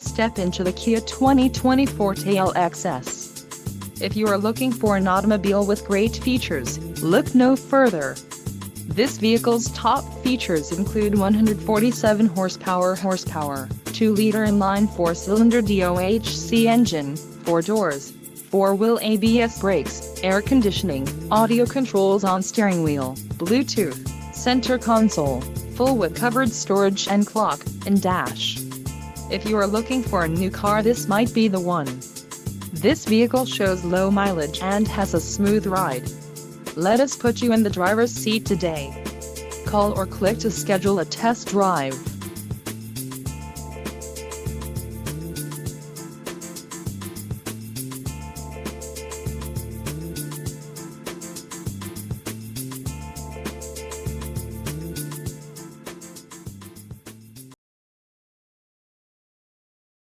Step into the Kia 2020 Forte LXS. If you are looking for an automobile with great features, look no further. This vehicle's top features include 147 horsepower, 2-liter inline 4-cylinder DOHC engine, 4 doors, 4-wheel ABS brakes, air conditioning, audio controls on steering wheel, Bluetooth, center console, full with covered storage and clock, and dash. If you are looking for a new car, this might be the one. This vehicle shows low mileage and has a smooth ride. Let us put you in the driver's seat today. Call or click to schedule a test drive.